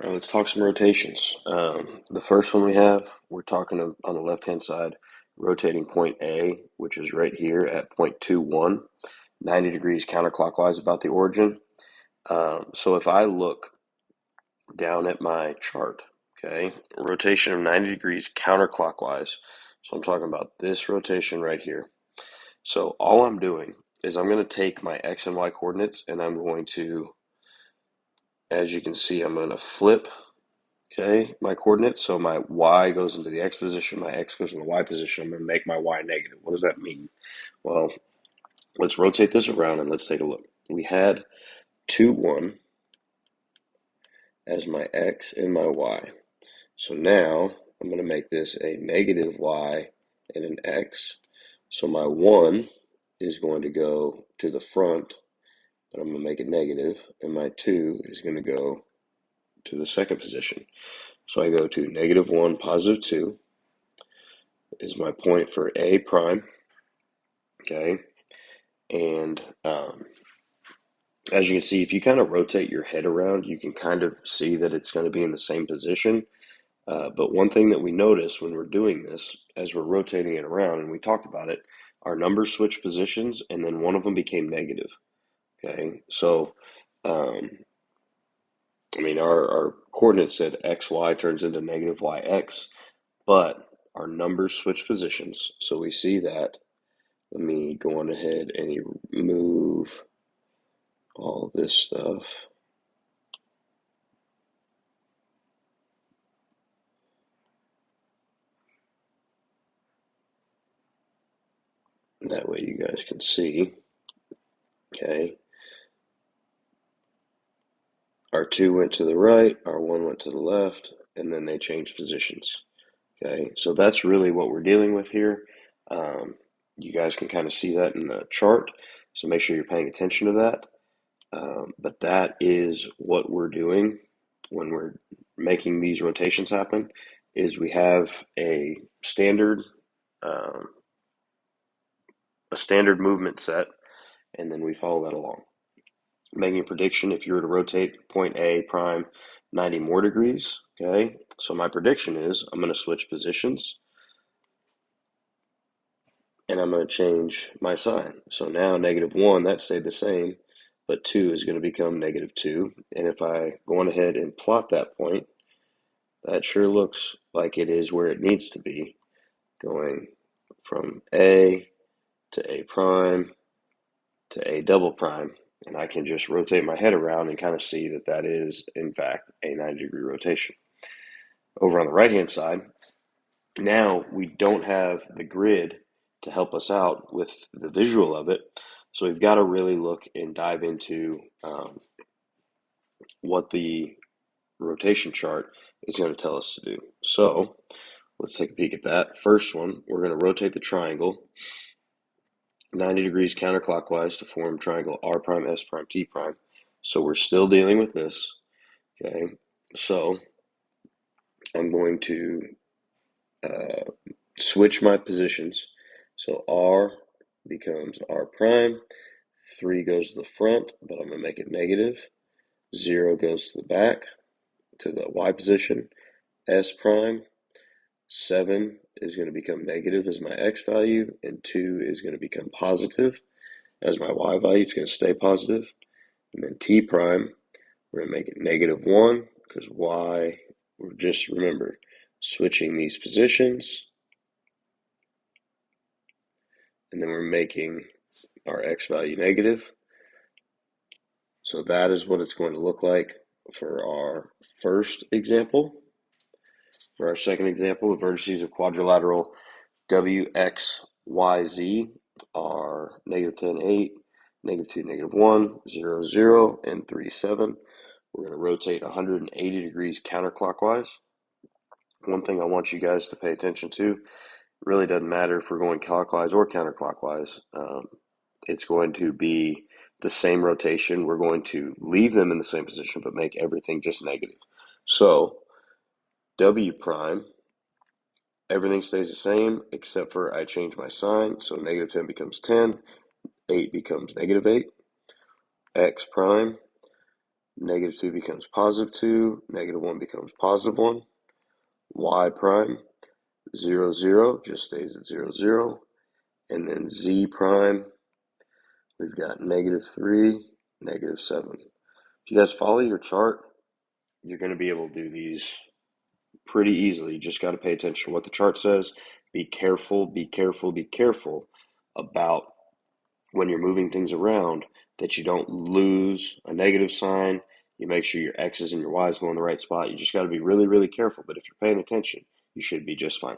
All right, let's talk some rotations. The first one we're talking on the left-hand side, rotating point A, which is right here at point 2, 90 degrees counterclockwise about the origin. So if I look down at my chart, okay, rotation of 90 degrees counterclockwise. So I'm talking about this rotation right here. So all I'm doing is I'm going to take my X and Y coordinates and I'm going to, as you can see, I'm going to flip. Okay, my coordinates. So my y goes into the x position, my x goes in the y position. I'm going to make my y negative. What does that mean? Well, let's rotate this around and let's take a look. We had 2, 1 as my x and my y. So now I'm going to make this a negative y and an x. So my 1 is going to go to the front, but I'm going to make it negative, and my 2 is going to go to the second position. So I go to -1, +2 is my point for A prime, okay? And as you can see, if you kind of rotate your head around, you can kind of see that it's going to be in the same position. But one thing that we notice when we're doing this, as we're rotating it around, and we talked about it, our numbers switch positions, and then one of them became negative, okay? So, I mean, our coordinates said xy turns into -yx, but our numbers switch positions. So we see that. Let me go on ahead and remove all this stuff. That way you guys can see. Okay. Our 2 went to the right, our 1 went to the left, and then they changed positions. Okay, so that's really what we're dealing with here. You guys can kind of see that in the chart, so make sure you're paying attention to that. But that is what we're doing when we're making these rotations happen, is we have um, a standard movement set, and then we follow that along. Making a prediction, if you were to rotate point A prime 90 more degrees, okay? So my prediction is I'm going to switch positions and I'm going to change my sign. So now -1, that stayed the same, but 2 is going to become -2. And if I go on ahead and plot that point, that sure looks like it is where it needs to be, going from A to A prime to A double prime. And I can just rotate my head around and kind of see that that is, in fact, a 90-degree rotation. Over on the right-hand side, now we don't have the grid to help us out with the visual of it. So we've got to really look and dive into what the rotation chart is going to tell us to do. So let's take a peek at that. First one, we're going to rotate the triangle 90 degrees counterclockwise to form triangle R prime, S prime, T prime. So we're still dealing with this. Okay, so I'm going to switch my positions. So R becomes R prime, 3 goes to the front, but I'm going to make it negative. 0 goes to the back, to the Y position. S prime, 7 is going to become negative as my X value, and 2 is going to become positive as my Y value. It's going to stay positive. And then T prime, we're going to make it -1 because Y, we're just, remember, switching these positions. And then we're making our X value negative. So that is what it's going to look like for our first example. For our second example, the vertices of quadrilateral WXYZ are -10, 8, -2, -1, 0, 0, and 3, 7. We're going to rotate 180 degrees counterclockwise. One thing I want you guys to pay attention to, really doesn't matter if we're going clockwise or counterclockwise. It's going to be the same rotation. We're going to leave them in the same position, but make everything just negative. So W prime, everything stays the same except for I change my sign. So -10 becomes 10, 8 becomes -8. X prime, Negative 2 becomes positive 2, negative 1 becomes positive 1, y prime, 0, 0 just stays at 0, 0, and then z prime, we've got negative 3, negative 7. If you guys follow your chart, you're going to be able to do these pretty easily. You just got to pay attention to what the chart says. Be careful, be careful, be careful about when you're moving things around that you don't lose a negative sign. You make sure your X's and your Y's go in the right spot. You just got to be really, really careful. But if you're paying attention, you should be just fine.